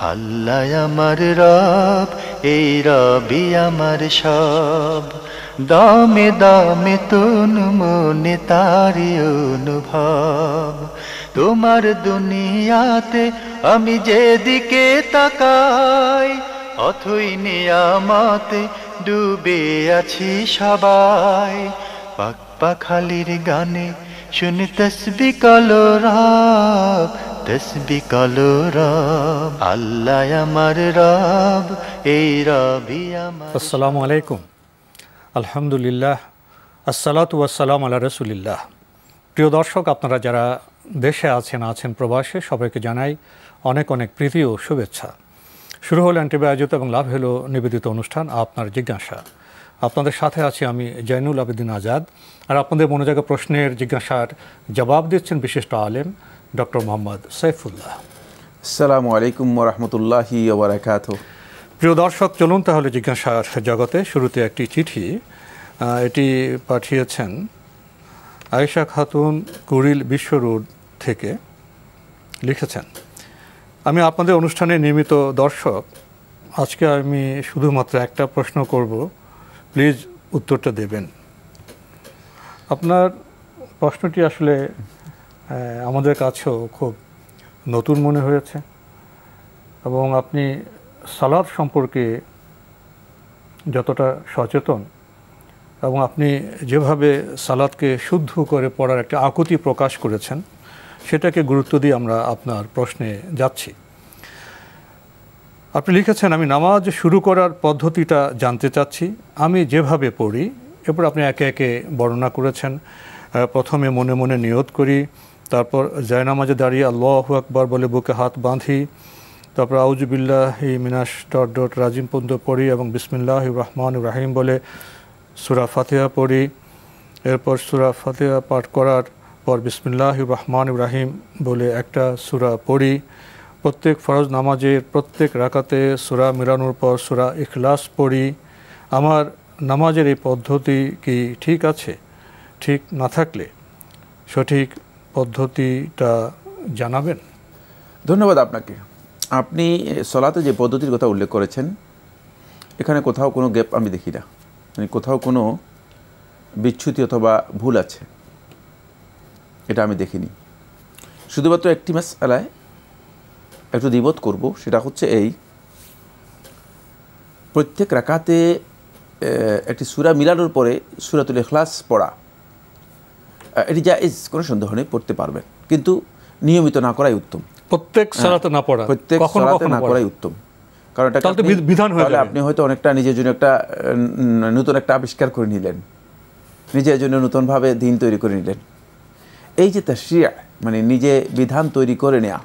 আল্লাহ আমার রব, এই রবি আমার সব। দামে দামে তুন মনে তারি অনুভব। তোমার দুনিয়াতে আমি যেদিকে তাকাই, অথই নিয়ামতে ডুবে আছি সবাই। পাক পাখালির গানে শুনি তসবিহ কালো রব, তসবিহ কালো রব। আল্লাহ আমার রব, এই রবি আমার। আসসালামু আলাইকুম, আলহামদুলিল্লাহ, আসসালাতু ওয়াসসালাম আলা রাসূলিল্লাহ। প্রিয় দর্শক, আপনারা যারা দেশে আছেন প্রবাসে, সবাইকে জানাই অনেক অনেক প্রীতি ও শুভেচ্ছা। শুরু হলো এনটিভি আয়োজিত এবং লাভ হলো নিবেদিত অনুষ্ঠান আপনার জিজ্ঞাসা। আপনাদের সাথে আছি আমি জয়নুল আবেদিন আজাদ। আর আপনাদের মনোজাগা প্রশ্নের জিজ্ঞাসার জবাব দিচ্ছেন বিশিষ্ট আলেম ডক্টর মোহাম্মদ সাইফুল্লাহ। আসসালামু আলাইকুম ওয়া রাহমাতুল্লাহি ওয়া বারাকাতুহু। প্রিয় দর্শক, চলুন তাহলে জিজ্ঞাসার জগতে। শুরুতে একটি চিঠি, এটি পাঠিয়েছেন আয়েশা খাতুন, কুড়িল বিশ্ব রোড থেকে। লিখেছেন, আমি আপনাদের অনুষ্ঠানে নিয়মিত দর্শক। আজকে আমি শুধুমাত্র একটা প্রশ্ন করব, প্লিজ উত্তরটা দেবেন। আপনার প্রশ্নটি আসলে আমাদের কাছেও খুব নতুন মনে হয়েছে এবং আপনি সালাত সম্পর্কে যতটা সচেতন এবং আপনি যেভাবে সালাতকে শুদ্ধ করে পড়ার একটা আকুতি প্রকাশ করেছেন, সেটাকে গুরুত্ব দিয়ে আমরা আপনার প্রশ্নে যাচ্ছি। আপনি লিখেছেন, আমি নামাজ শুরু করার পদ্ধতিটা জানতে চাচ্ছি। আমি যেভাবে পড়ি, এরপর আপনি একে একে বর্ণনা করেছেন। প্রথমে মনে মনে নিয়ত করি, তারপর জায়নামাজে দাঁড়িয়ে আল্লাহু আকবার বলে বুকে হাত বাঁধি, তারপর আউযুবিল্লাহি মিনাশ রাজিম পর্যন্ত পড়ি এবং বিসমিল্লাহির রহমানির রহিম বলে সূরা ফাতিহা পড়ি। এরপর সূরা ফাতিহা পাঠ করার পর বিসমিল্লাহির রহমানির রহিম বলে একটা সূরা পড়ি। প্রত্যেক ফরজ নামাজের প্রত্যেক রাকাতে সূরা মিলানোর পর সূরা ইখলাস পড়ি। আমার নামাজের এই পদ্ধতি কি ঠিক আছে? ঠিক না থাকলে সঠিক পদ্ধতিটা জানাবেন। ধন্যবাদ আপনাকে। আপনি সলাতে যে পদ্ধতির কথা উল্লেখ করেছেন, এখানে কোথাও কোনো গ্যাপ আমি দেখি না, মানে কোথাও কোনো বিচ্যুতি অথবা ভুল আছে এটা আমি দেখিনি। শুধুমাত্র একটি মাসআলায় একটু দ্বিমত করব, সেটা হচ্ছে এই, প্রত্যেক রাকাতে একটি সূরা মিলানোর পরে সূরাতুল ইখলাস পড়া, এটি জায়েজ, কোনো সন্দেহ নেই, পড়তে পারবেন, কিন্তু নিয়মিত না করাই উত্তম। প্রত্যেক সালাতে না পড়া, প্রত্যেক সালাতে না করাই উত্তম, কারণ এটা বিধান হয়ে যাবে। আপনি হয়তো অনেকটা নিজের জন্য একটা নতুন একটা আবিষ্কার করে নিলেন, নিজের জন্য নতুনভাবে দিন তৈরি করে নিলেন। এই যে তাশরিয়া, মানে নিজে বিধান তৈরি করে নেওয়া,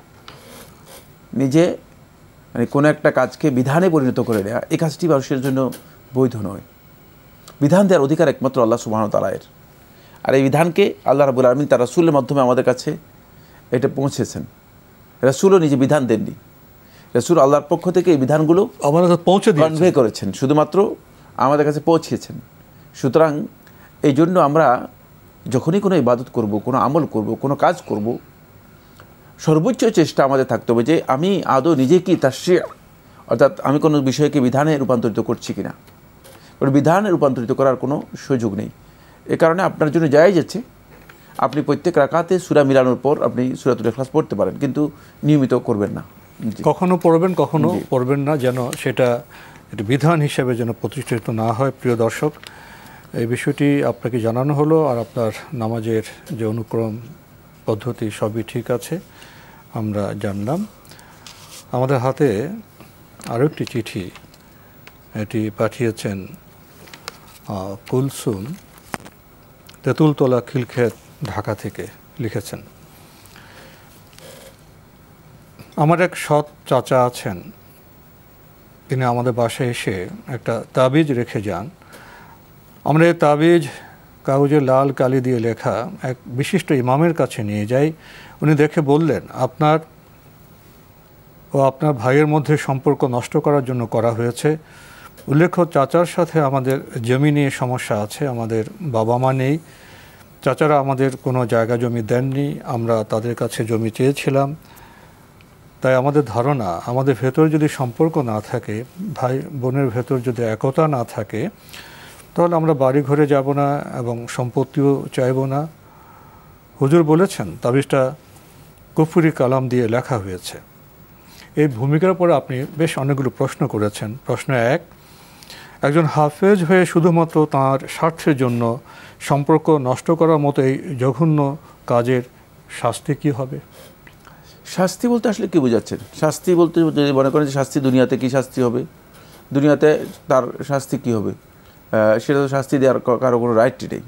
নিজে মানে কোনো একটা কাজকে বিধানে পরিণত করে নেওয়া, এই কাজটি মানুষের জন্য বৈধ নয়। বিধান দেওয়ার অধিকার একমাত্র আল্লাহ সুবহানাহু ওয়া তাআলার। আর এই বিধানকে আল্লাহ রাব্বুল আলামিন তার রাসূলের মাধ্যমে আমাদের কাছে এটা পৌঁছেছেন। রাসূলও নিজে বিধান দেননি, রাসূল আল্লাহর পক্ষ থেকে এই বিধানগুলো আমাদের কাছে পৌঁছে দিয়েছেন, কনভে করেছেন, শুধুমাত্র আমাদের কাছে পৌঁছেছেন। সুতরাং এই জন্য আমরা যখনই কোনো ইবাদত করব, কোনো আমল করব, কোনো কাজ করব, সর্বোচ্চ চেষ্টা আমাদের থাকতে হবে যে আমি আদৌ নিজে কি তাশরিয়া, অর্থাৎ আমি কোনো বিষয়কে বিধানে রূপান্তরিত করছি কিনা। কারণ বিধানে রূপান্তরিত করার কোনো সুযোগ নেই। এ কারণে আপনার জন্য জায়েজ আছে, আপনি প্রত্যেক রাকাতে সূরা মিলানোর পর আপনি সূরাতুল ইখলাস পড়তে পারেন, কিন্তু নিয়মিত করবেন না। কখনো পড়বেন কখনো পড়বেন না, যেন সেটা বিধান হিসেবে যেন প্রতিষ্ঠিত না হয়। প্রিয় দর্শক, এই বিষয়টি আপনাকে জানানো হলো। আর আপনার নামাজের যে অনুক্রম পদ্ধতি সবই ঠিক আছে, আমরা জানলাম। আমাদের হাতে আরও একটি চিঠি, এটি পাঠিয়েছেন কুলসুম, তেঁতুলতলা খিলক্ষেত, ঢাকা থেকে। লিখেছেন, আমার এক সৎ চাচা আছেন, তিনি আমাদের বাসায় এসে একটা তাবিজ রেখে যান। আমরা এই তাবিজ কাগজে লাল কালি দিয়ে লেখা এক বিশিষ্ট ইমামের কাছে নিয়ে যাই। উনি দেখে বললেন, আপনার ও আপনার ভাইয়ের মধ্যে সম্পর্ক নষ্ট করার জন্য করা হয়েছে। উল্লেখ্য, চাচার সাথে আমাদের জমি নিয়ে সমস্যা আছে, আমাদের বাবা মা নেই, চাচারা আমাদের কোনো জায়গা জমি দেননি, আমরা তাদের কাছে জমি চেয়েছিলাম। তাই আমাদের ধারণা, আমাদের ভেতর যদি সম্পর্ক না থাকে, ভাই বোনের ভেতর যদি একতা না থাকে, তাহলে আমরা বাড়ি ঘরে যাব না এবং সম্পত্তিও চাইব না। হুজুর বলেছেন তাবিজটা কুফরি কালাম দিয়ে লেখা হয়েছে। এই ভূমিকার পরে আপনি বেশ অনেকগুলো প্রশ্ন করেছেন। প্রশ্ন এক, একজন হাফেজ হয়ে শুধুমাত্র তাঁর স্বার্থের জন্য সম্পর্ক নষ্ট করার মতো এই জঘন্য কাজের শাস্তি কি হবে? শাস্তি বলতে আসলে কি বোঝাচ্ছেন? শাস্তি বলতে যদি মনে করেন যে শাস্তি দুনিয়াতে কি শাস্তি হবে, দুনিয়াতে তার শাস্তি কি হবে, সেটা তো শাস্তি দেওয়ার কারো কোনো রাইটই নেই।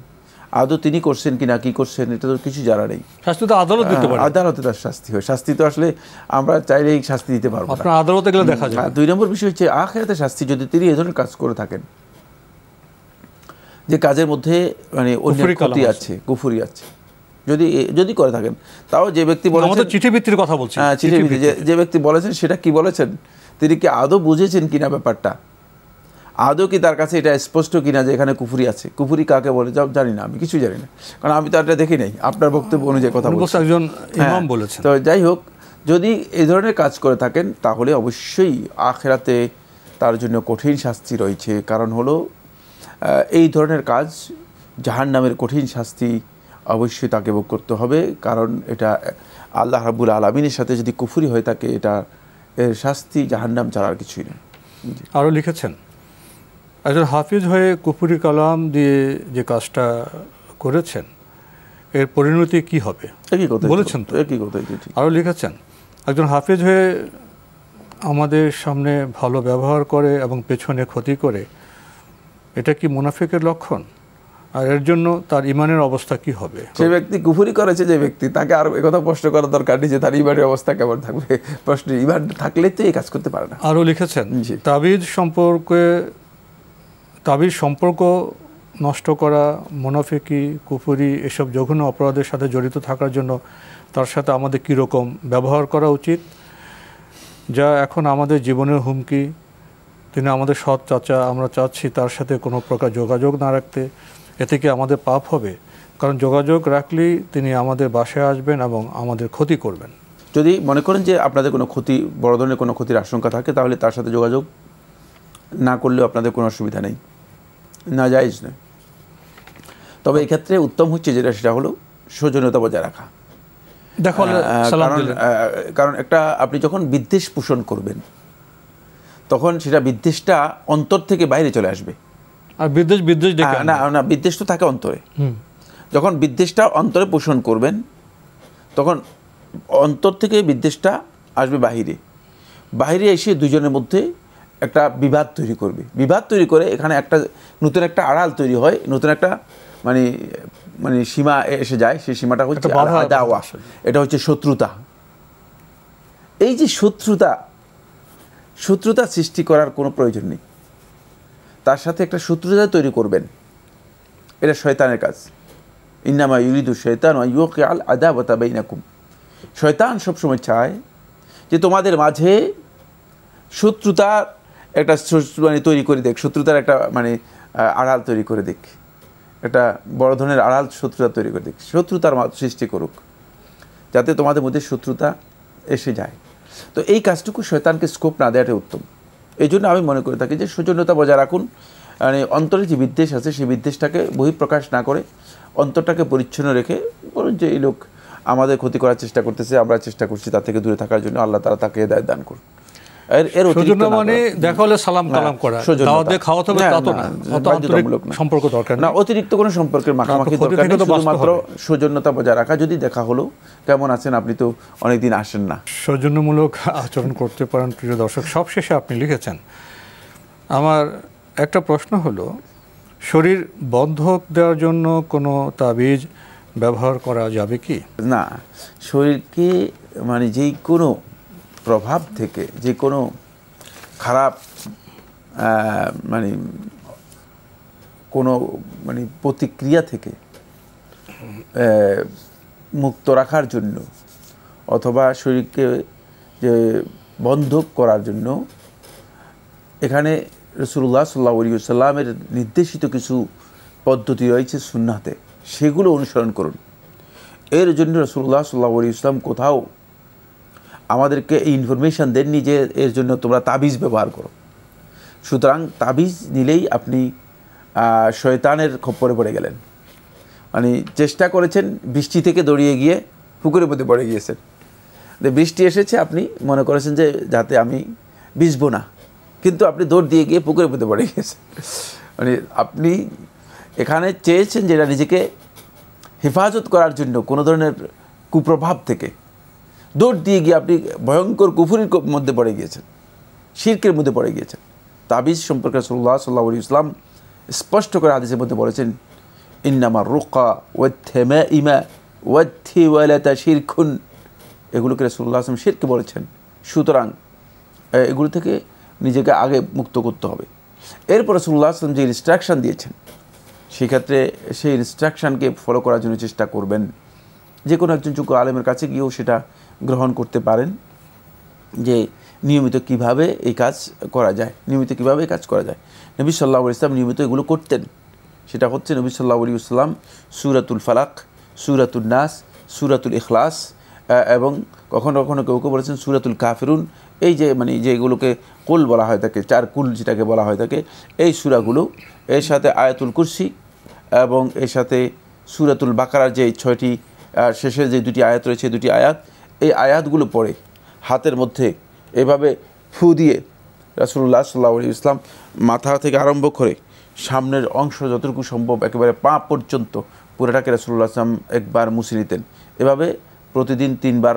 আদৌ তিনি করছেন কি না, কি করছেন, এটা তো কিছু জানা নেই। শাস্তি তো আদালত দিতে পারে। আদালতে তার শাস্তি হয়। শাস্তি তো আসলে আমরা চাইলেই শাস্তি দিতে পারবো না, আপনার আদালতে গেলে দেখা যায়। দুই নম্বর বিষয় হচ্ছে আখিরাতে শাস্তি। যদি তিনি এই ধরনের কাজ করে থাকেন যে কাজের মধ্যে মানে অন্যের ক্ষতি আছে, কুফরি আছে, যদি করে থাকেন, তাও যে ব্যক্তি বলেছেন, চিঠিভিত্তির কথা বলছি, চিঠিভিত্তি যে ব্যক্তি বলেছেন সেটা কি বলেছেন, তিনি কি আদৌ বুঝেছেন কিনা ব্যাপারটা, আদৌ কি তার কাছে এটা স্পষ্ট কিনা যে এখানে কুফরি আছে। কুফরি কাকে বলে জানি না, আমি কিছু জানি না, কারণ আমি তো এটা দেখি নাই। আপনার বক্তব্য অনুযায়ী কথা বলছি, একজন ইমাম বলেছেন। তো যাই হোক, যদি এই ধরনের কাজ করে থাকেন তাহলে অবশ্যই আখিরাতে তার জন্য কঠিন শাস্তি রয়েছে। কারণ হলো এই ধরনের কাজ জাহান্নামের কঠিন শাস্তি অবশ্যই তাকে ভোগ করতে হবে। কারণ এটা আল্লাহ রাব্বুল আলামিনের সাথে যদি কুফরি হয়ে থাকে, এটা এর শাস্তি জাহান্নাম ছাড়ার কিছুই না। আরও লিখেছেন, একজন হাফিজ হয়ে কুফরি কালাম দিয়ে যে কাজটা করেছেন এর পরিণতি কি হবে বলেছেন তো। আরও লিখেছেন, একজন হাফিজ হয়ে আমাদের সামনে ভালো ব্যবহার করে এবং পেছনে ক্ষতি করে, এটা কি মুনাফিকের লক্ষণ? আর এর জন্য তার ইমানের অবস্থা কি হবে? সে ব্যক্তি কুফরি করেছে যে ব্যক্তি, তাকে আর একথা প্রশ্ন করার দরকার নেই যে তার ইমানের অবস্থা কেমন থাকবে। প্রশ্ন ইমান থাকলে তো এই কাজ করতে পারে না। আরও লিখেছেন, তাবিজ সম্পর্ক নষ্ট করা, মুনাফিকি, কুফরি এসব জঘন্য অপরাধের সাথে জড়িত থাকার জন্য তার সাথে আমাদের কীরকম ব্যবহার করা উচিত, যা এখন আমাদের জীবনের হুমকি। তিনি আমাদের সৎ চাচা, আমরা চাচ্ছি তার সাথে কোনো প্রকার যোগাযোগ না রাখতে। এতে কি আমাদের পাপ হবে? কারণ যোগাযোগ রাখলেই তিনি আমাদের বাসায় আসবেন এবং আমাদের ক্ষতি করবেন। যদি মনে করেন যে আপনাদের কোনো ক্ষতি, বড় ধরনের কোনো ক্ষতির আশঙ্কা থাকে, তাহলে তার সাথে যোগাযোগ না করলেও আপনাদের কোনো অসুবিধা নেই, না জায়েজ নয়। তবে এই ক্ষেত্রে উত্তম হচ্ছে যেটা, সেটা হলো সৌজন্যতা বজায় রাখা। কারণ একটা আপনি যখন বিদ্বেষ পোষণ করবেন, তখন সেটা বিদ্বেষটা অন্তর থেকে বাইরে চলে আসবে। আর বিদ্বেষ না, বিদ্বেষ তো থাকে অন্তরে। যখন বিদ্বেষটা অন্তরে পোষণ করবেন, তখন অন্তর থেকে বিদ্বেষটা আসবে বাহিরে এসে দুজনের মধ্যে একটা বিবাদ তৈরি করবে। বিবাদ তৈরি করে এখানে একটা নতুন একটা আড়াল তৈরি হয়, নতুন একটা মানে সীমা এসে যায়। সেই সীমাটা হচ্ছে আদাওয়া, এটা হচ্ছে শত্রুতা। এই যে শত্রুতা সৃষ্টি করার কোনো প্রয়োজন নেই। তার সাথে একটা শত্রুতা তৈরি করবেন, এটা শয়তানের কাজ। ইন্নামা ইউরিদু শাইতানু আন ইউকিআল আদাওয়াতা বাইনাকুম। শয়তান সবসময় চায় যে তোমাদের মাঝে শত্রুতার একটা তৈরি করে দেখ, শত্রুতার একটা আড়াল তৈরি করে দেখ, একটা বড় ধরনের আড়াল শত্রুতা তৈরি করে দেখ, শত্রুতার সৃষ্টি করুক, যাতে তোমাদের মধ্যে শত্রুতা এসে যায়। তো এই কাজটুকু শয়তানকে স্কোপ না দেওয়াটাই উত্তম। এই জন্য আমি মনে করে থাকি যে সৌজন্যতা বজায় রাখুন। অন্তরে যে বিদ্বেষ আছে, সেই বিদ্বেষটাকে বহিঃপ্রকাশ না করে অন্তরটাকে পরিচ্ছন্ন রেখে বলুন যে এই লোক আমাদের ক্ষতি করার চেষ্টা করতেছে, আমরা চেষ্টা করছি তার থেকে দূরে থাকার জন্য, আল্লাহ তাআলা তাকে হেদায়েত দান করুন। অতিরিক্ত কোনো সম্পর্কের মাখামাখি দরকার নেই, শুধুমাত্র সৌজন্যতা বজায় রাখা। যদি দেখা হলো কেমন আছেন, আপনি তো অনেকদিন আসেন না, সৌজন্যমূলক আচরণ করতে পারেন। প্রিয় দর্শক, সবশেষে আপনি লিখেছেন, আমার একটা প্রশ্ন হলো, শরীর বন্ধক দেওয়ার জন্য কোনো তাবিজ ব্যবহার করা যাবে কি? না, শরীরকে যে কোনো প্রভাব থেকে, যে কোনো খারাপ কোনো প্রতিক্রিয়া থেকে মুক্ত রাখার জন্য, অথবা শরীরকে যে বন্ধক করার জন্য, এখানে রাসূলুল্লাহ সাল্লাল্লাহু আলাইহি ওয়াসাল্লামের নির্দেশিত কিছু পদ্ধতি রয়েছে সুন্নাতে, সেগুলো অনুসরণ করুন। এর জন্য রাসূলুল্লাহ সাল্লাল্লাহু আলাইহি ওয়াসাল্লাম কোথাও আমাদেরকে এই ইনফরমেশান দেননি যে এর জন্য তোমরা তাবিজ ব্যবহার করো। সুতরাং তাবিজ নিলেই আপনি শয়তানের খপ্পরে পড়ে গেলেন। মানে চেষ্টা করেছেন, বৃষ্টি থেকে দৌড়িয়ে গিয়ে পুকুরের মধ্যে পড়ে গিয়েছেন। বৃষ্টি এসেছে, আপনি মনে করেছেন যে যাতে আমি ভিজবো না, কিন্তু আপনি দৌড় দিয়ে গিয়ে পুকুরের মধ্যে পড়ে গিয়েছেন। মানে আপনি এখানে চেয়েছেন যেটা নিজেকে হেফাজত করার জন্য কোনো ধরনের কুপ্রভাব থেকে, দৌড় দিয়ে গিয়ে আপনি ভয়ঙ্কর কুফুরির মধ্যে পড়ে গিয়েছেন, শিরকের মধ্যে পড়ে গিয়েছেন। তাবিজ সম্পর্কে রাসূলুল্লাহ সাল্লাল্লাহু আলাইহি ওয়াসাল্লাম স্পষ্ট করে হাদিসের মধ্যে বলেছেন, ইন্নামা রুকা ওয়াত-তামাইমা ওয়াত-তিওয়ালাতা শিরকুন। এগুলোকে রাসূলুল্লাহ সাল্লাল্লাহু আলাইহি ওয়াসাল্লাম শিরক বলেছেন। সুতরাং এগুলো থেকে নিজেকে আগে মুক্ত করতে হবে। এরপর রাসূলুল্লাহ সাল্লাল্লাহু আলাইহি ওয়াসাল্লাম যে ইনস্ট্রাকশন দিয়েছেন, সেক্ষেত্রে সেই ইনস্ট্রাকশানকে ফলো করার জন্য চেষ্টা করবেন। যে কোনো একজন যোগ্য আলেমের কাছে গিয়েও সেটা গ্রহণ করতে পারেন যে নিয়মিত কিভাবে এই কাজ করা যায়, নবী সাল্লাল্লাহু আলাইহি ওয়াসাল্লাম নিয়মিত এগুলো করতেন। সেটা হচ্ছে নবী সাল্লাল্লাহু আলাইহি ওয়াসাল্লাম সূরাতুল ফালাক, সূরাতুন নাস, সূরাতুল ইখলাস এবং কখনো কখনো কেউ বলেছেন সূরাতুল কাফিরুন। এই যে মানে যেগুলোকে কুল বলা হয় থাকে, 4 কুল যেটাকে বলা হয় থাকে, এই সূরাগুলো, এর সাথে আয়াতুল কুরসি এবং এর সাথে সূরাতুল বাকারার যে 6টি শেষের যে 2টি আয়াত রয়েছে, 2টি আয়াত, এই আয়াতগুলো পড়ে হাতের মধ্যে এভাবে ফু দিয়ে রাসূলুল্লাহ সাল্লাল্লাহু আলাইহি ওয়াসাল্লাম মাথা থেকে আরম্ভ করে সামনের অংশ যতটুকু সম্ভব একেবারে পা পর্যন্ত পুরোটাকে রাসূলুল্লাহ সাল্লাল্লাহু আলাইহি ওয়াসাল্লাম একবার মুছে নিতেন। এভাবে প্রতিদিন 3 বার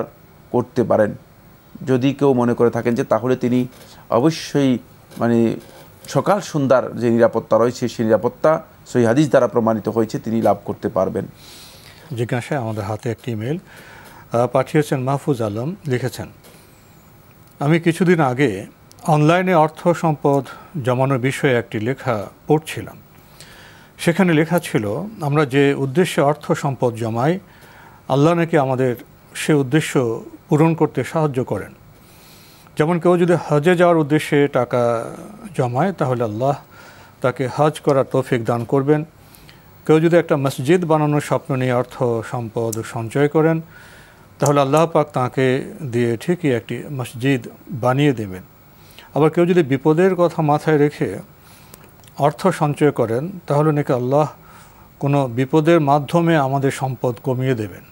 করতে পারেন। যদি কেউ মনে করে থাকেন যে তাহলে তিনি অবশ্যই মানে সকাল সন্ধ্যার যে নিরাপত্তা রয়েছে, সেই নিরাপত্তা সহি হাদিস দ্বারা প্রমাণিত হয়েছে, তিনি লাভ করতে পারবেন। জিজ্ঞাসায় আমাদের হাতে একটি ইমেল পাঠিয়েছেন মাহফুজ আলম, লিখেছেন, আমি কিছুদিন আগে অনলাইনে অর্থ সম্পদ জমানোর বিষয়ে একটি লেখা পড়ছিলাম। সেখানে লেখা ছিল, আমরা যে উদ্দেশ্যে অর্থ সম্পদ জমাই, আল্লাহ নাকি আমাদের সে উদ্দেশ্য পূরণ করতে সাহায্য করেন। যেমন কেউ যদি হজে যাওয়ার উদ্দেশ্যে টাকা জমায়, তাহলে আল্লাহ তাকে হজ করার তৌফিক দান করবেন। কেউ যদি একটা মসজিদ বানানোর স্বপ্ন নিয়ে অর্থ সম্পদ সঞ্চয় করেন, তাহলে আল্লাহ পাক তাকে দিয়ে ঠিকই একটি মসজিদ বানিয়ে দেবেন। আবার কেউ যদি বিপদের কথা মাথায় রেখে অর্থ সঞ্চয় করেন, তাহলে নাকি আল্লাহ কোনো বিপদের মাধ্যমে আমাদের সম্পদ কমিয়ে দেবেন।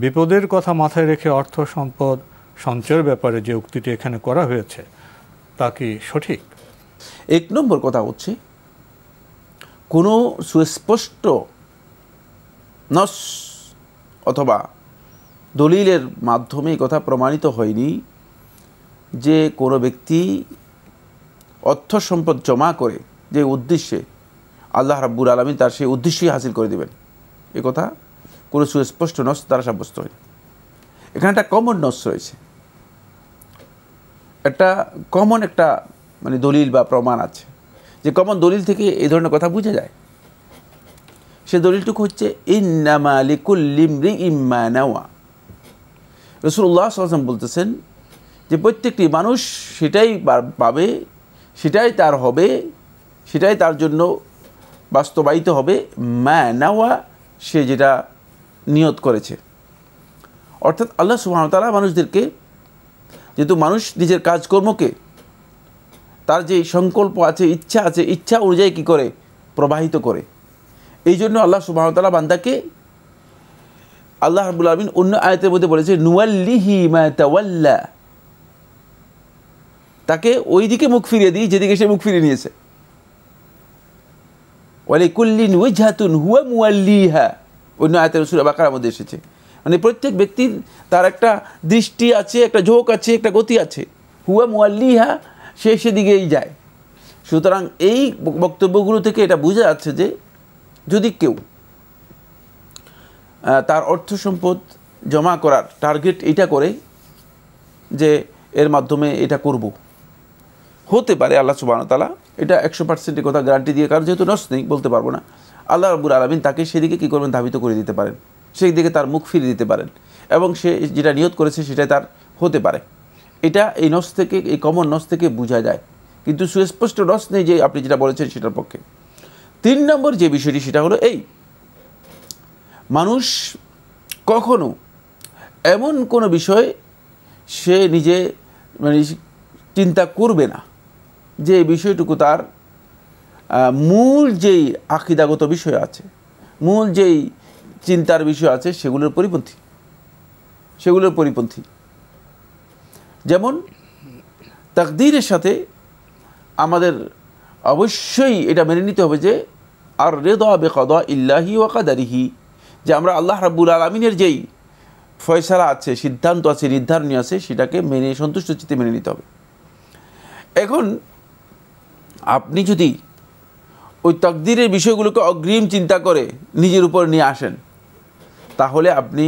বিপদের কথা মাথায় রেখে অর্থ সম্পদ সঞ্চয়ের ব্যাপারে যে উক্তিটি এখানে করা হয়েছে, তা কি সঠিক? 1 নম্বর কথা হচ্ছে, কোনো সুস্পষ্ট নস অথবা দলিলের মাধ্যমে এই কথা প্রমাণিত হয়নি যে কোনো ব্যক্তি অর্থ সম্পদ জমা করে যে উদ্দেশ্যে আল্লাহ রাব্বুল আলামিন তার সেই উদ্দেশ্যই হাসিল করে দেবেন। এ কথা কোনো সুস্পষ্ট নস দ্বারা সাব্যস্ত হয়। এখানে একটা কমন নস রয়েছে, একটা কমন একটা মানে দলিল বা প্রমাণ আছে, যে কমন দলিল থেকে এই ধরনের কথা বোঝা যায়। সে দলিলটুকু হচ্ছে ইন্নামা লিকুল্লি ইমরিইম মা নাওয়া। রাসূলুল্লাহ সাল্লাল্লাহু আলাইহি ওয়াসাল্লাম বলতেছেন যে প্রত্যেকটি মানুষ সেটাই পাবে, সেটাই তার হবে, সেটাই তার জন্য বাস্তবায়িত হবে, মা নাওয়া, সে যেটা নিয়ত করেছে। অর্থাৎ আল্লাহ সুবহানাহু ওয়া তাআলা মানুষদেরকে, যেহেতু মানুষ নিজের কাজকর্মকে তার যে সংকল্প আছে, ইচ্ছা আছে, ইচ্ছা অনুযায়ী কী করে প্রবাহিত করে, এই জন্য আল্লাহ সুবহানাহু ওয়া তাআলা বান্দাকে, আল্লাহ রাব্বুল আলামিন অন্য আয়াতের মধ্যে বলেছে নুওয়াল্লিহি মা তাওয়াল্লা, তাকে ওই দিকে মুখ ফিরিয়ে দিই যেদিকে সে মুখ ফিরিয়ে নিয়েছে। ওয়ালিকুল্লিন ওয়াজহাতুন হুয়া মুওয়াল্লিহা, অন্য আয়াতের সূরা বাকারার মধ্যে এসেছে। মানে প্রত্যেক ব্যক্তির তার একটা দৃষ্টি আছে, একটা ঝোঁক আছে, একটা গতি আছে, হুয়া মুওয়াল্লিহা, সে সেদিকেই যায়। সুতরাং এই বক্তব্যগুলো থেকে এটা বোঝা যাচ্ছে যে যদি কেউ তার অর্থ সম্পদ জমা করার টার্গেট এটা করে যে এর মাধ্যমে এটা করব, হতে পারে আল্লাহ সুবহানাহু ওয়া তাআলা, এটা 100% কথা গ্যারান্টি দিয়ে, কারণ যেহেতু নস নেই বলতে পারবো না, আল্লাহ রাব্বুল আলামিন তাকে সেদিকে কী করবেন, ধাবিত করে দিতে পারেন, সেই দিকে তার মুখ ফিরিয়ে দিতে পারেন, এবং সে যেটা নিয়ত করেছে সেটাই তার হতে পারে। এটা এই নস থেকে, এই কমন নস থেকে বোঝা যায়, কিন্তু সুস্পষ্ট নস নেই যে আপনি যেটা বলেছেন সেটার পক্ষে। 3 নম্বর যে বিষয়টি সেটা হলো এই, মানুষ কখনো এমন কোনো বিষয় সে নিজে মানে চিন্তা করবে না যে এই বিষয়টুকু তার মূল যেই আকীদাগত বিষয় আছে, মূল যেই চিন্তার বিষয় আছে সেগুলোর পরিপন্থী। যেমন তাকদীরের সাথে আমাদের অবশ্যই এটা মেনে নিতে হবে যে আর রিদা বিকদা ইল্লাহি ওয়া কাদারিহি, যে আমরা আল্লাহ রাব্বুল আলামিনের যেই ফয়সালা আছে, সিদ্ধান্ত আছে, নির্ধারণী আছে, সেটাকে মেনে সন্তুষ্ট চিত্তে মেনে নিতে হবে। এখন আপনি যদি ওই তাকদীরের বিষয়গুলোকে অগ্রিম চিন্তা করে নিজের উপর নিয়ে আসেন, তাহলে আপনি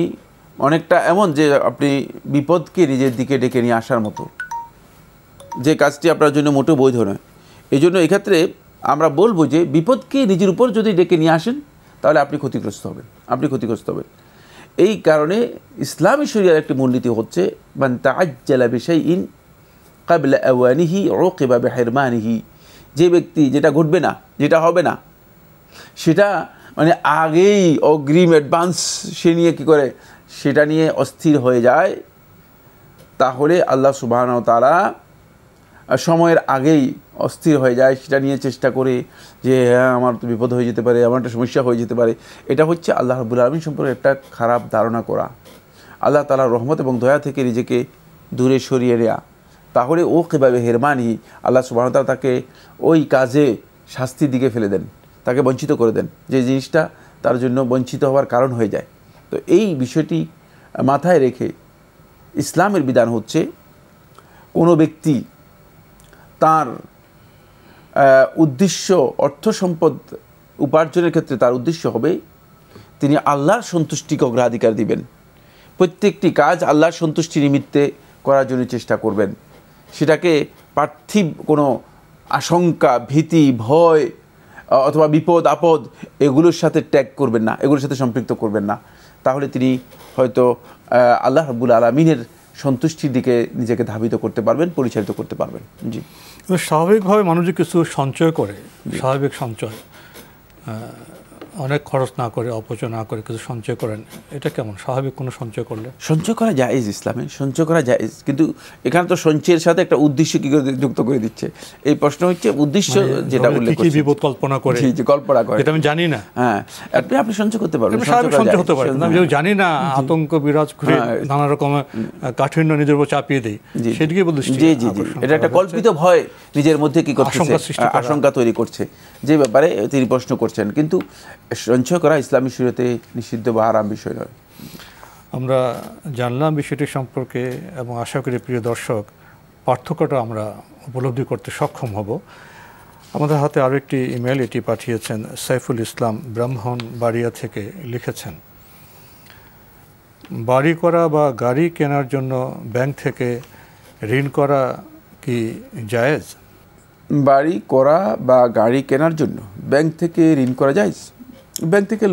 অনেকটা এমন যে আপনি বিপদকে নিজের দিকে ডেকে নিয়ে আসার মতো, যে কাজটি আপনার জন্য মোটেও বৈধ নয়। এই জন্য এক্ষেত্রে আমরা বলবো যে বিপদকে নিজের উপর যদি ডেকে নিয়ে আসেন তাহলে আপনি ক্ষতিগ্রস্ত হবেন। এই কারণে ইসলামী শরিয়ার একটি মূলনীতি হচ্ছে মান তাআজ্জালা বিশাইইন ক্বাবলা আওয়ানিহি উকিবা বিহিরমানিহি, যে ব্যক্তি যেটা ঘটবে না, যেটা হবে না, সেটা মানে আগেই অগ্রিম অ্যাডভান্স সে নিয়ে কী করে সেটা নিয়ে অস্থির হয়ে যায়, তাহলে আল্লাহ সুবহানাহু ওয়া তাআলা সময়ের আগেই অস্থির হয়ে যায়, সেটা নিয়ে চেষ্টা করে যে হ্যাঁ আমার তো বিপদ হয়ে যেতে পারে, আমার একটা সমস্যা হয়ে যেতে পারে। এটা হচ্ছে আল্লাহ রাব্বুল আলামিন সম্পর্কে একটা খারাপ ধারণা করা, আল্লাহ তাআলার রহমত এবং দয়া থেকে নিজেকে দূরে সরিয়ে নেওয়া। তাহলে ও কিভাবে হেরমানি, আল্লাহ সুবহানাহু ওয়া তাআলা তাকে ওই কাজে শাস্তির দিকে ফেলে দেন, তাকে বঞ্চিত করে দেন, যে জিনিসটা তার জন্য বঞ্চিত হওয়ার কারণ হয়ে যায়। তো এই বিষয়টি মাথায় রেখে ইসলামের বিধান হচ্ছে কোনো ব্যক্তি তার উদ্দেশ্য অর্থ সম্পদ উপার্জনের ক্ষেত্রে তার উদ্দেশ্য হবে তিনি আল্লাহর সন্তুষ্টিকে অগ্রাধিকার দিবেন, প্রত্যেকটি কাজ আল্লাহর সন্তুষ্টি নিমিত্তে করার জন্য চেষ্টা করবেন, সেটাকে পার্থিব কোনো আশঙ্কা, ভীতি, ভয় অথবা বিপদ আপদ এগুলোর সাথে ট্যাগ করবেন না, এগুলোর সাথে সম্পৃক্ত করবেন না। তাহলে তিনি হয়তো আল্লাহ রাব্বুল আলামিনের সন্তুষ্টির দিকে নিজেকে ধাবিত করতে পারবেন, পরিচালিত করতে পারবেন। জি, স্বাভাবিকভাবে মানুষ যে কিছু সঞ্চয় করে, স্বাভাবিক সঞ্চয়, অনেক খরচ না করে, অপচয় না করে কিছু সঞ্চয় করেন, এটা কেমন? স্বাভাবিক কোনো সঞ্চয় করলে সঞ্চয় করা জায়েজ, ইসলামে সঞ্চয় করা জায়েজ, কিন্তু এখানে তো সঞ্চয়ের সাথে একটা উদ্দেশ্য কি করে যুক্ত করে দিচ্ছে। এই প্রশ্ন হচ্ছে উদ্দেশ্য যেটা উল্লেখ করছে, বিপদ কল্পনা করে, কল্পনা করে, এটা আমি জানি না। হ্যাঁ, আপনি সঞ্চয় করতে পারবেন, সঞ্চয় হতে পারে, আমি জানি না, আতঙ্ক বিরাজ করে নানা রকমের কাঠিন্য নিজের উপর চাপিয়ে দেই, সেদিকে বলছি। জি জি জি, এটা একটা কল্পিত ভয় নিজের মধ্যে কি করছে, আশঙ্কা তৈরি করছে, যে ব্যাপারে তিনি প্রশ্ন করছেন। কিন্তু সঞ্চয় করা ইসলামী শরীয়তে নিষিদ্ধ বা হারাম বিষয় নয়। আমরা জানলাম বিষয়টি সম্পর্কে, এবং আশা করি প্রিয় দর্শক পার্থক্যটা আমরা উপলব্ধি করতে সক্ষম হব। আমাদের হাতে আরও একটি ইমেল, এটি পাঠিয়েছেন সাইফুল ইসলাম ব্রাহ্মণবাড়িয়া থেকে। লিখেছেন, বাড়ি করা বা গাড়ি কেনার জন্য ব্যাংক থেকে ঋণ করা কি জায়েজ? বাড়ি করা বা গাড়ি কেনার জন্য ব্যাংক থেকে ঋণ করা জায়েজ। ব্যাংক থেকে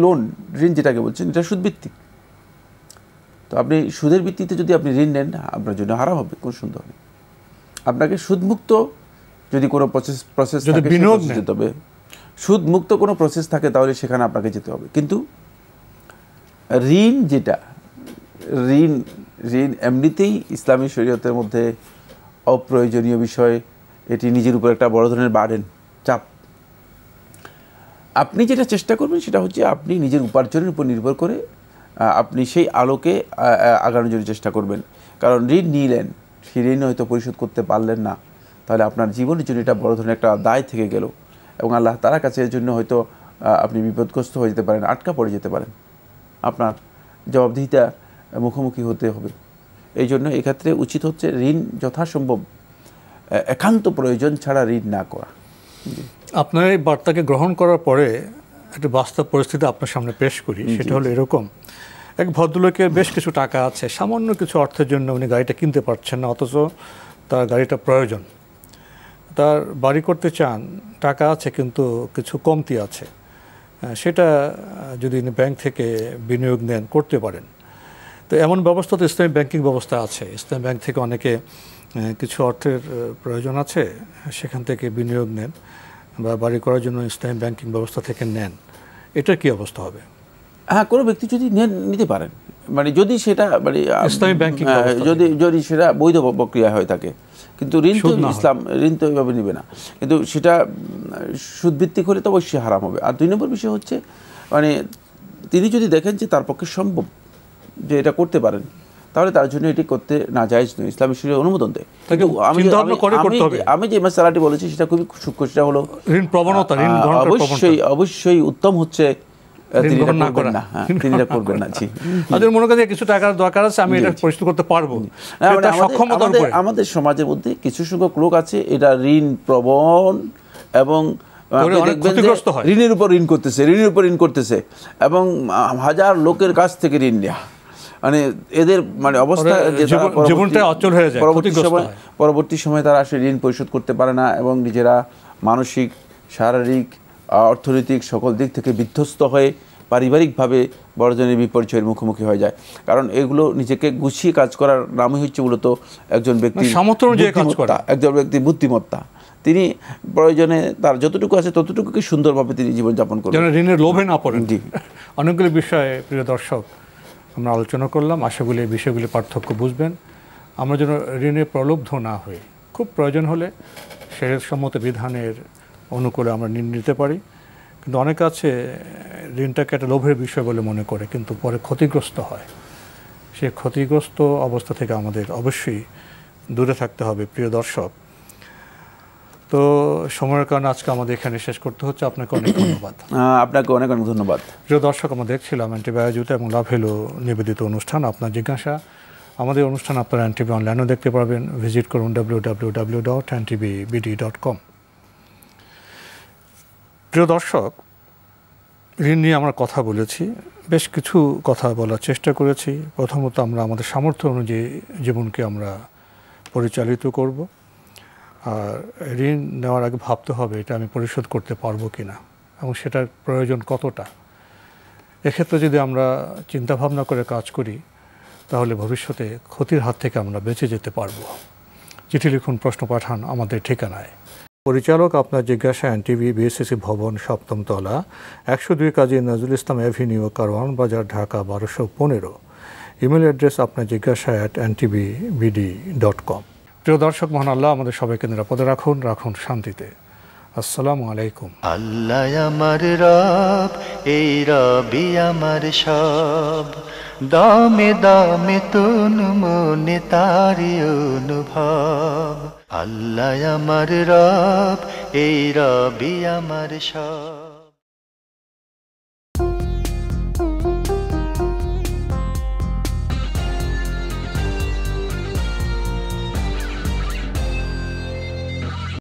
ঋণ যেটাকে বলছেন, এটা সুদভিত্তিক। তো আপনি সুদের ভিত্তিতে যদি আপনি ঋণ নেন, আপনার জন্য হারাম হবে, কোনো সন্দেহ নেই। আপনাকে সুদমুক্ত যদি কোনো প্রসেস যেতে হবে, সুদমুক্ত কোনো প্রসেস থাকে, তাহলে সেখানে আপনাকে যেতে হবে। কিন্তু ঋণ যেটা, ঋণ এমনিতেই ইসলামী শরীয়তের মধ্যে অপ্রয়োজনীয় বিষয়, এটি নিজের উপর একটা বড় ধরনের বার্ডেন, চাপ। আপনি যেটা চেষ্টা করবেন সেটা হচ্ছে আপনি নিজের উপার্জনের উপর নির্ভর করে আপনি সেই আলোকে আগানোর জন্য চেষ্টা করবেন। কারণ ঋণ নিলেন, সেই ঋণ হয়তো পরিশোধ করতে পারলেন না, তাহলে আপনার জীবনের জন্য এটা বড় ধরনের একটা দায় থেকে গেল, এবং আল্লাহ তাআলার কাছে এর জন্য হয়তো আপনি বিপদগ্রস্ত হয়ে যেতে পারেন, আটকা পড়ে যেতে পারেন, আপনার জবাবদিহিতা মুখোমুখি হতে হবে। এই জন্য এক্ষেত্রে উচিত হচ্ছে ঋণ যথাসম্ভব একান্ত প্রয়োজন ছাড়া ঋণ না করা। আপনার এই বার্তাকে গ্রহণ করার পরে একটা বাস্তব পরিস্থিতি আপনার সামনে পেশ করি। সেটা হলো এরকম, এক ভদ্রলোকের বেশ কিছু টাকা আছে, সামান্য কিছু অর্থের জন্য উনি গাড়িটা কিনতে পারছেন না, অথচ তার গাড়িটা প্রয়োজন। তার বাড়ি করতে চান, টাকা আছে কিন্তু কিছু কমতি আছে, সেটা যদি ব্যাংক থেকে বিনিয়োগ নেন করতে পারেন। তো এমন ব্যবস্থা তো ইসলামী ব্যাংকিং ব্যবস্থা আছে। ইসলামী ব্যাংক থেকে অনেকে কিছু অর্থের প্রয়োজন আছে, সেখান থেকে বিনিয়োগ নেন বা বাড়ি করার জন্য ইসলামী ব্যাংকিং ব্যবস্থা থেকে নেন। এটার কী অবস্থা হবে? হ্যাঁ, কোনো ব্যক্তি যদি নিতে পারেন, মানে যদি সেটা মানে ইসলামী ব্যাংকিং যদি সেটা বৈধ প্রক্রিয়া হয়ে থাকে, কিন্তু ঋণ তো ইসলাম ঋণ তো এইভাবে নেবে না, কিন্তু সেটা সুদভিত্তিক হলে তো অবশ্যই হারাম হবে। আর 2 নম্বর বিষয় হচ্ছে মানে তিনি যদি দেখেন যে তার পক্ষে সম্ভব যে এটা করতে পারেন, তাহলে তার জন্য এটি করতে নাজায়েজ নয়, ইসলামী শরীয়ত অনুমোদন দেয়। আমি যে মাসালাটি বলেছি সেটা খুবই সূক্ষ্ম, সেটা হলো ঋণ প্রবণতা, অবশ্যই উত্তম হচ্ছে তিনি এটা করবেন না। জি, তাদের মনে করেন কিছু টাকার দরকার আছে, আমি এটা পরিশোধ করতে পারবো। আমাদের সমাজের মধ্যে কিছু সংখ্যক লোক আছে এটা ঋণ প্রবণ এবং ঋণের উপর ঋণ করতেছে এবং হাজার লোকের কাছ থেকে ঋণ নেওয়া, মানে এদের মানে অবস্থা জীবনটা অচল হয়ে যায়। পরবর্তী সময় তারা আসলে ঋণ পরিশোধ করতে পারে না এবং নিজেরা মানসিক, শারীরিক, অর্থনৈতিক সকল দিক থেকে বিধ্বস্ত হয়ে পারিবারিকভাবে বড় ধরনের বিপর্যয়ের মুখোমুখি হয়ে যায়। কারণ এগুলো নিজেকে গুছিয়ে কাজ করার নামই হচ্ছে মূলত একজন ব্যক্তির বুদ্ধিমত্তা। তিনি প্রয়োজনে তার যতটুকু আছে ততটুকুকে সুন্দরভাবে তিনি জীবনযাপন করবেন, ঋণের লোভে না পড়েন। অনেকগুলো বিষয়ে প্রিয় দর্শক আমরা আলোচনা করলাম, আশা করি এই বিষয়গুলি পার্থক্য বুঝবেন। আমরা যেন ঋণে প্রলুব্ধ না হই, খুব প্রয়োজন হলে শরীয়তসম্মত বিধানের অনুকূলে আমরা ঋণ নিতে পারি। কিন্তু অনেকে আছে ঋণটাকে একটা লোভের বিষয় বলে মনে করে, কিন্তু পরে ক্ষতিগ্রস্ত হয়। সেই ক্ষতিগ্রস্ত অবস্থা থেকে আমাদের অবশ্যই দূরে থাকতে হবে প্রিয় দর্শক। তো সময়ের কারণে আজকে আমাদের এখানে শেষ করতে হচ্ছে। আপনাকে অনেক ধন্যবাদ। আপনাকে অনেক অনেক ধন্যবাদ। প্রিয় দর্শক, আমরা দেখছিলাম অ্যান্টিবায়োজুত এবং লাভেলো নিবেদিত অনুষ্ঠান আপনার জিজ্ঞাসা। আমাদের অনুষ্ঠান আপনারা এনটিভি অনলাইনেও দেখতে পারবেন। ভিজিট করুন www.ntvbd.com। প্রিয় দর্শক, ঋণ নিয়ে আমরা কথা বলেছি, বেশ কিছু কথা বলার চেষ্টা করেছি। প্রথমত আমরা আমাদের সামর্থ্য অনুযায়ী জীবনকে আমরা পরিচালিত করব। আর ঋণ নেওয়ার আগে ভাবতে হবে এটা আমি পরিশোধ করতে পারবো কি না এবং সেটার প্রয়োজন কতটা। এক্ষেত্রে যদি আমরা চিন্তাভাবনা করে কাজ করি তাহলে ভবিষ্যতে ক্ষতির হাত থেকে আমরা বেঁচে যেতে পারবো। চিঠি লিখুন, প্রশ্ন পাঠান আমাদের ঠিকানায়। পরিচালক আপনার জিজ্ঞাসা, এনটিভি, বিএসসিসি ভবন, 7ম তলা, 102 কাজী নজরুল ইসলাম অ্যাভিনিউ, কারওয়ান বাজার, ঢাকা 1215। ইমেল অ্যাড্রেস আপনার জিজ্ঞাসা @ntvbd.com। প্রিয় দর্শক, মহান আল্লাহ আমাদের সবাইকে নিরাপদে রাখুন, রাখুন শান্তিতে। আসসালামু আলাইকুম। আল্লাহ আমার রব, এই রবি আমার সব, দামে দামে তুন মনে তারি অনুভব। আল্লাহ আমার রব, এই রবি আমার সব।